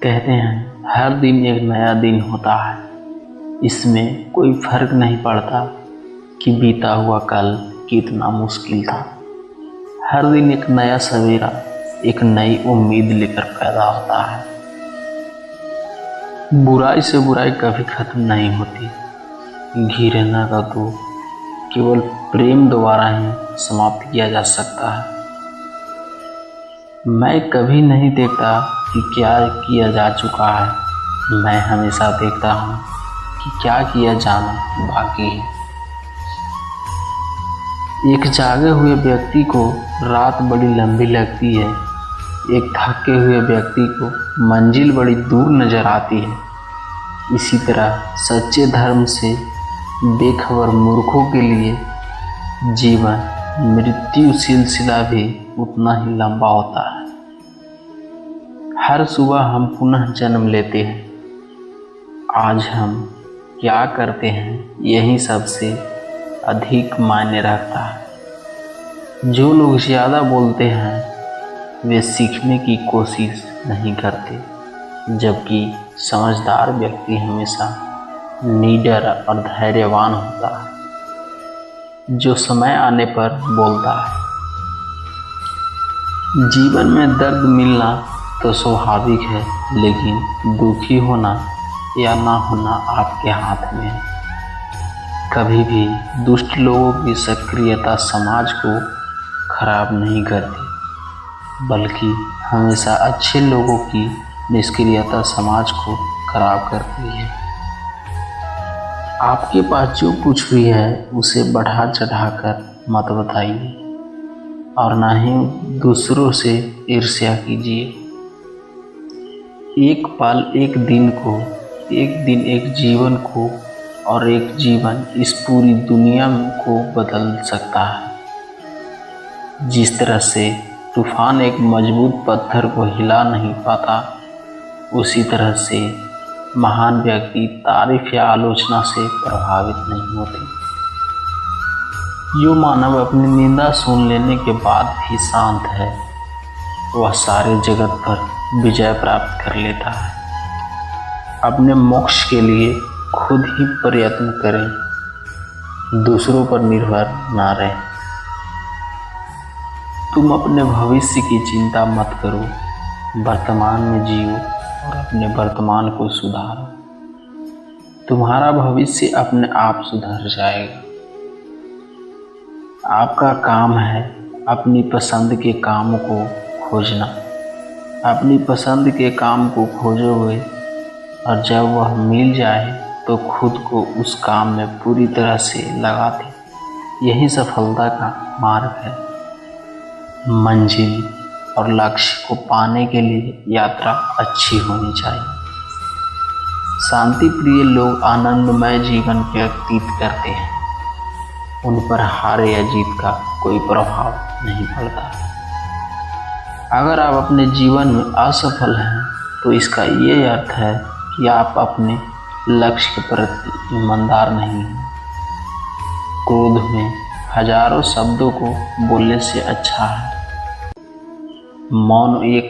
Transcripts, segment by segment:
कहते हैं हर दिन एक नया दिन होता है। इसमें कोई फर्क नहीं पड़ता कि बीता हुआ कल कितना मुश्किल था। हर दिन एक नया सवेरा एक नई उम्मीद लेकर पैदा होता है। बुराई से बुराई कभी खत्म नहीं होती। घृणा का तो केवल प्रेम द्वारा ही समाप्त किया जा सकता है। मैं कभी नहीं देखता कि क्या किया जा चुका है, मैं हमेशा देखता हूँ कि क्या किया जाना बाकी है। एक जागे हुए व्यक्ति को रात बड़ी लंबी लगती है, एक थके हुए व्यक्ति को मंजिल बड़ी दूर नजर आती है। इसी तरह सच्चे धर्म से बेखबर मूर्खों के लिए जीवन मृत्यु सिलसिला भी उतना ही लंबा होता है। हर सुबह हम पुनः जन्म लेते हैं। आज हम क्या करते हैं यही सबसे अधिक मायने रखता है। जो लोग ज़्यादा बोलते हैं वे सीखने की कोशिश नहीं करते, जबकि समझदार व्यक्ति हमेशा निडर और धैर्यवान होता है, जो समय आने पर बोलता है। जीवन में दर्द मिलना तो स्वाभाविक है, लेकिन दुखी होना या ना होना आपके हाथ में है। कभी भी दुष्ट लोगों की सक्रियता समाज को खराब नहीं करती, बल्कि हमेशा अच्छे लोगों की निष्क्रियता समाज को खराब करती है। आपके पास जो कुछ भी है उसे बढ़ा चढ़ाकर मत बताइए और ना ही दूसरों से ईर्ष्या कीजिए। एक पल एक दिन को, एक दिन एक जीवन को, और एक जीवन इस पूरी दुनिया को बदल सकता है। जिस तरह से तूफान एक मजबूत पत्थर को हिला नहीं पाता, उसी तरह से महान व्यक्ति तारीफ या आलोचना से प्रभावित नहीं होते। जो मानव अपनी निंदा सुन लेने के बाद भी शांत है, वह सारे जगत पर विजय प्राप्त कर लेता है। अपने मोक्ष के लिए खुद ही प्रयत्न करें, दूसरों पर निर्भर ना रहें। तुम अपने भविष्य की चिंता मत करो, वर्तमान में जियो और अपने वर्तमान को सुधारो। तुम्हारा भविष्य अपने आप सुधर जाएगा। आपका काम है अपनी पसंद के काम को खोजना। अपनी पसंद के काम को खोजोगे और जब वह मिल जाए तो खुद को उस काम में पूरी तरह से लगा दे। यही सफलता का मार्ग है। मंजिल और लक्ष्य को पाने के लिए यात्रा अच्छी होनी चाहिए। शांति प्रिय लोग आनंदमय जीवन व्यतीत करते हैं। उन पर हार या जीत का कोई प्रभाव नहीं पड़ता। अगर आप अपने जीवन में असफल हैं तो इसका ये अर्थ है कि आप अपने लक्ष्य के प्रति ईमानदार नहीं हैं। क्रोध में हजारों शब्दों को बोलने से अच्छा है मौन एक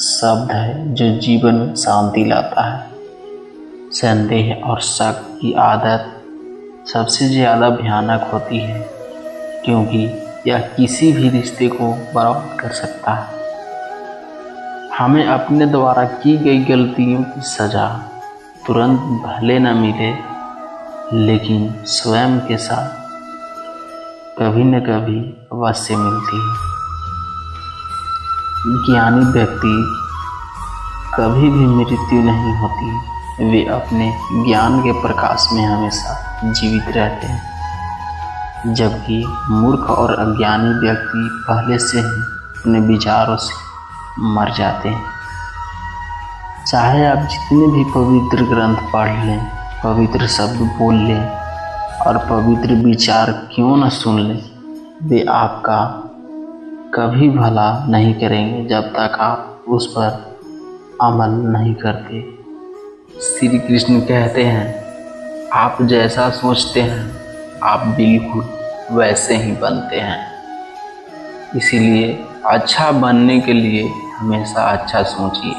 शब्द है जो जीवन में शांति लाता है। संदेह और शक की आदत सबसे ज़्यादा भयानक होती है, क्योंकि यह किसी भी रिश्ते को बर्बाद कर सकता है। हमें अपने द्वारा की गई गलतियों की सज़ा तुरंत भले न मिले, लेकिन स्वयं के साथ कभी न कभी अवश्य मिलती है। ज्ञानी व्यक्ति कभी भी मृत्यु नहीं होती, वे अपने ज्ञान के प्रकाश में हमेशा जीवित रहते हैं, जबकि मूर्ख और अज्ञानी व्यक्ति पहले से ही अपने विचारों से मर जाते हैं। चाहे आप जितने भी पवित्र ग्रंथ पढ़ लें, पवित्र शब्द बोल लें और पवित्र विचार क्यों न सुन लें, वे आपका कभी भला नहीं करेंगे जब तक आप उस पर अमल नहीं करते। श्री कृष्ण कहते हैं, आप जैसा सोचते हैं आप बिल्कुल वैसे ही बनते हैं। इसीलिए अच्छा बनने के लिए हमेशा अच्छा सोचिए।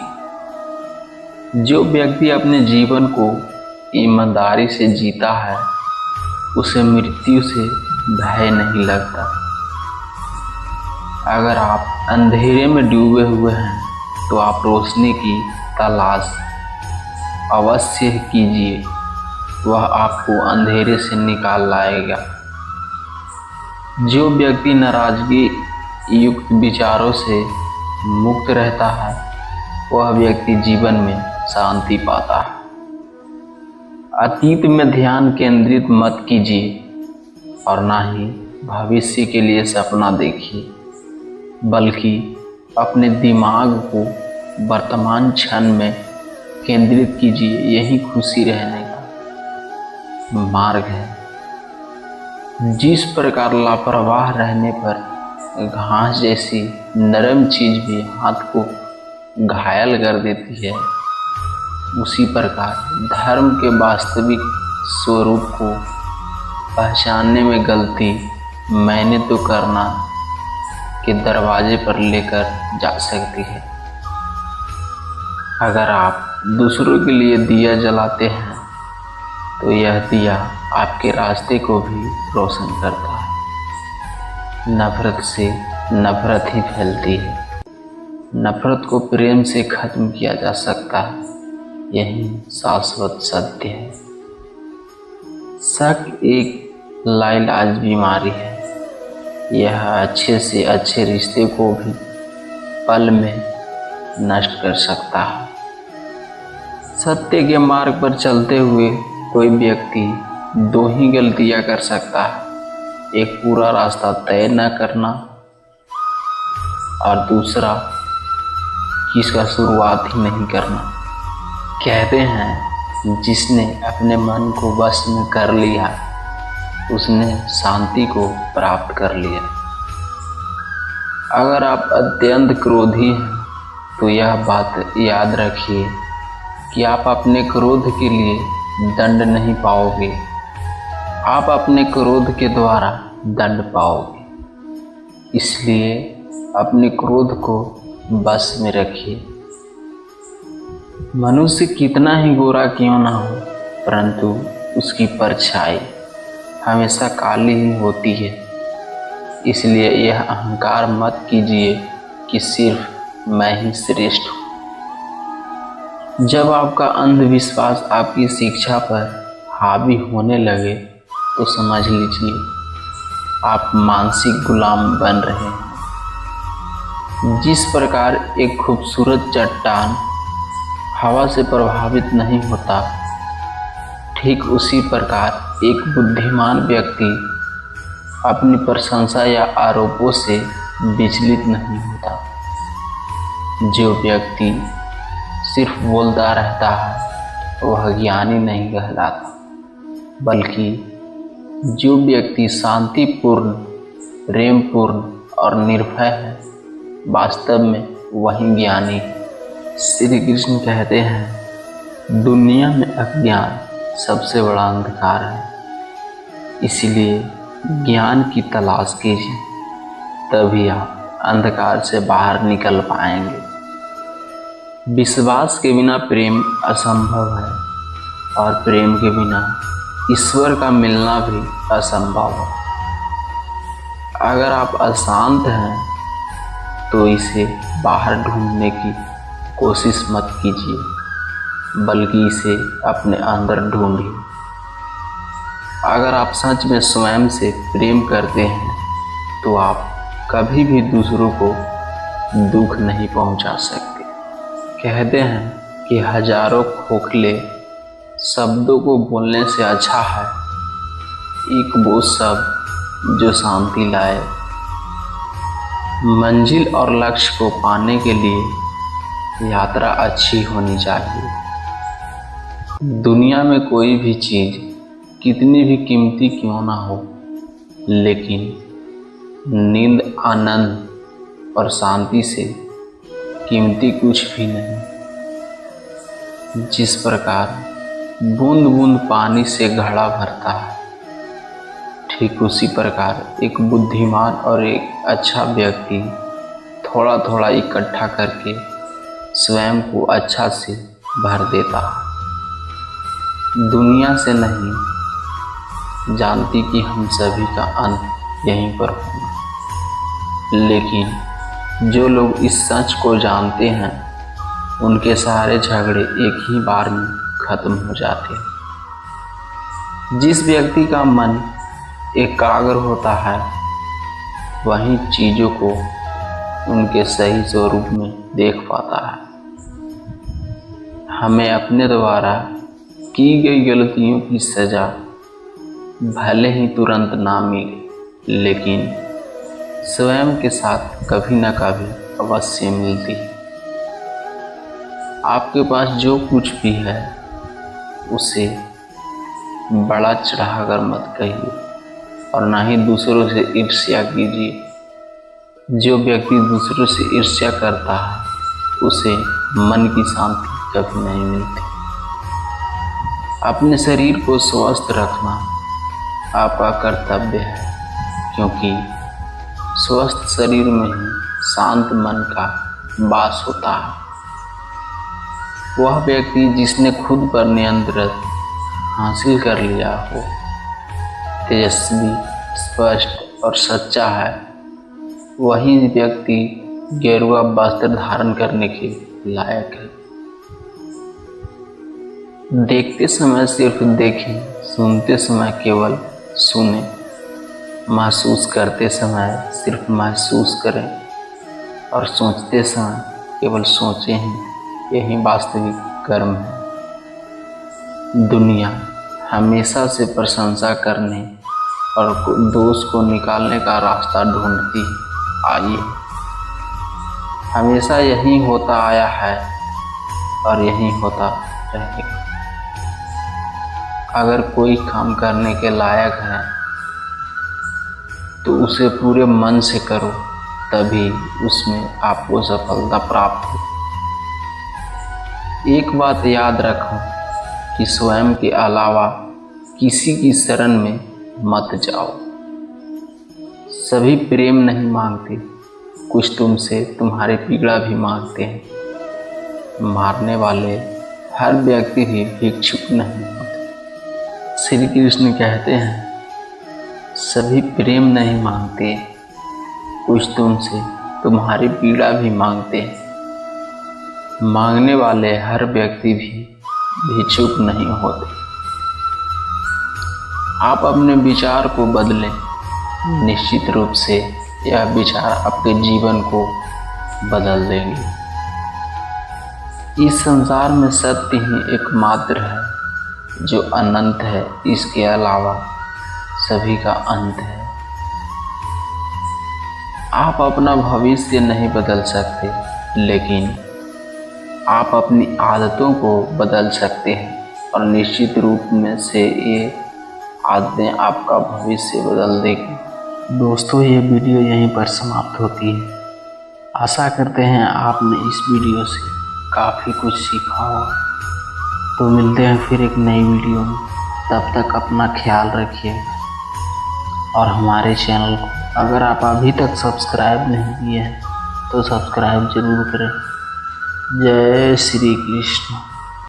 जो व्यक्ति अपने जीवन को ईमानदारी से जीता है उसे मृत्यु से भय नहीं लगता। अगर आप अंधेरे में डूबे हुए हैं तो आप रोशनी की तलाश अवश्य कीजिए, वह आपको अंधेरे से निकाल लाएगा। जो व्यक्ति नाराजगी युक्त विचारों से मुक्त रहता है वह व्यक्ति जीवन में शांति पाता है। अतीत में ध्यान केंद्रित मत कीजिए और ना ही भविष्य के लिए सपना देखिए, बल्कि अपने दिमाग को वर्तमान क्षण में केंद्रित कीजिए। यही खुशी रहने का मार्ग है। जिस प्रकार लापरवाह रहने पर घास जैसी नरम चीज भी हाथ को घायल कर देती है, उसी प्रकार धर्म के वास्तविक स्वरूप को पहचानने में गलती मैंने तो करना के दरवाजे पर लेकर जा सकती है। अगर आप दूसरों के लिए दिया जलाते हैं तो यह दिया आपके रास्ते को भी रोशन करता है। नफरत से नफरत ही फैलती है। नफरत को प्रेम से खत्म किया जा सकता है, यही शाश्वत सत्य है। शक एक लाइलाज बीमारी है। यह अच्छे से अच्छे रिश्ते को भी पल में नष्ट कर सकता है। सत्य के मार्ग पर चलते हुए कोई व्यक्ति दो ही गलतियां कर सकता है, एक पूरा रास्ता तय न करना और दूसरा इसका शुरुआत ही नहीं करना। कहते हैं जिसने अपने मन को वश में कर लिया उसने शांति को प्राप्त कर लिया। अगर आप अत्यंत क्रोधी हैं तो यह बात याद रखिए कि आप अपने क्रोध के लिए दंड नहीं पाओगे, आप अपने क्रोध के द्वारा दंड पाओगे। इसलिए अपने क्रोध को बस में रखिए। मनुष्य कितना ही गोरा क्यों ना हो, परंतु उसकी परछाई हमेशा काली ही होती है। इसलिए यह अहंकार मत कीजिए कि सिर्फ मैं ही श्रेष्ठ हूँ। जब आपका अंधविश्वास आपकी शिक्षा पर हावी होने लगे तो समझ लीजिए आप मानसिक गुलाम बन रहे हैं। जिस प्रकार एक खूबसूरत चट्टान हवा से प्रभावित नहीं होता, ठीक उसी प्रकार एक बुद्धिमान व्यक्ति अपनी प्रशंसा या आरोपों से विचलित नहीं होता। जो व्यक्ति सिर्फ बोलता रहता है वह ज्ञानी नहीं कहलाता, बल्कि जो व्यक्ति शांतिपूर्ण, प्रेमपूर्ण और निर्भय है, वास्तव में वही ज्ञानी। श्री कृष्ण कहते हैं दुनिया में अज्ञान सबसे बड़ा अंधकार है। इसलिए ज्ञान की तलाश कीजिए, तभी आप अंधकार से बाहर निकल पाएंगे। विश्वास के बिना प्रेम असंभव है और प्रेम के बिना ईश्वर का मिलना भी असंभव है। अगर आप अशांत हैं तो इसे बाहर ढूंढने की कोशिश मत कीजिए, बल्कि इसे अपने अंदर ढूंढिए। अगर आप सच में स्वयं से प्रेम करते हैं तो आप कभी भी दूसरों को दुख नहीं पहुंचा सकते। कहते हैं कि हजारों खोखले शब्दों को बोलने से अच्छा है एक वो शब्द जो शांति लाए। मंजिल और लक्ष्य को पाने के लिए यात्रा अच्छी होनी चाहिए। दुनिया में कोई भी चीज़ कितनी भी कीमती क्यों ना हो, लेकिन नींद, आनंद और शांति से कीमती कुछ भी नहीं। जिस प्रकार बूंद बूंद पानी से घड़ा भरता है, ठीक उसी प्रकार एक बुद्धिमान और एक अच्छा व्यक्ति थोड़ा थोड़ा इकट्ठा करके स्वयं को अच्छा से भर देता है। दुनिया से नहीं जानती कि हम सभी का अंत यहीं पर होगा, लेकिन जो लोग इस सच को जानते हैं उनके सारे झगड़े एक ही बार में खत्म हो जाते हैं। जिस व्यक्ति का मन एकाग्र होता है वही चीज़ों को उनके सही स्वरूप में देख पाता है। हमें अपने द्वारा की गई गलतियों की सज़ा भले ही तुरंत ना मिले, लेकिन स्वयं के साथ कभी न कभी अवश्य मिलती है। आपके पास जो कुछ भी है उसे बड़ा चढ़ाकर मत कहिए और ना ही दूसरों से ईर्ष्या कीजिए। जो व्यक्ति दूसरों से ईर्ष्या करता है उसे मन की शांति कभी नहीं मिलती। अपने शरीर को स्वस्थ रखना आपका कर्तव्य है, क्योंकि स्वस्थ शरीर में ही शांत मन का वास होता है। वह व्यक्ति जिसने खुद पर नियंत्रण हासिल कर लिया हो, तेजस्वी, स्पष्ट और सच्चा है, वही व्यक्ति गेरुआ वस्त्र धारण करने के लायक है। देखते समय सिर्फ देखें, सुनते समय केवल सुने, महसूस करते समय सिर्फ महसूस करें और सोचते समय केवल सोचें ही, यही वास्तविक कर्म है। दुनिया हमेशा से प्रशंसा करने और दोष को निकालने का रास्ता ढूंढती आई है। हमेशा यही होता आया है और यही होता रहेगा। अगर कोई काम करने के लायक है तो उसे पूरे मन से करो, तभी उसमें आपको सफलता प्राप्त हो। एक बात याद रखो कि स्वयं के अलावा किसी की शरण में मत जाओ। सभी प्रेम नहीं मांगते, कुछ तुमसे तुम्हारी पीड़ा भी मांगते हैं। मारने वाले हर व्यक्ति भी भिक्षुक नहीं होते। श्री कृष्ण कहते हैं, सभी प्रेम नहीं मांगते, कुछ तुमसे तुम्हारी पीड़ा भी मांगते हैं। मांगने वाले हर व्यक्ति भी भिक्षुक नहीं होते। आप अपने विचार को बदलें, निश्चित रूप से यह विचार आपके जीवन को बदल देंगे। इस संसार में सत्य ही एकमात्र है जो अनंत है, इसके अलावा सभी का अंत है। आप अपना भविष्य नहीं बदल सकते, लेकिन आप अपनी आदतों को बदल सकते हैं और निश्चित रूप में से ये आदतें आपका भविष्य बदल देगी। दोस्तों, ये वीडियो यहीं पर समाप्त होती है। आशा करते हैं आपने इस वीडियो से काफ़ी कुछ सीखा होगा। तो मिलते हैं फिर एक नई वीडियो में। तब तक अपना ख्याल रखिए और हमारे चैनल को अगर आप अभी तक सब्सक्राइब नहीं किए हैं तो सब्सक्राइब जरूर करें। जय श्री कृष्ण।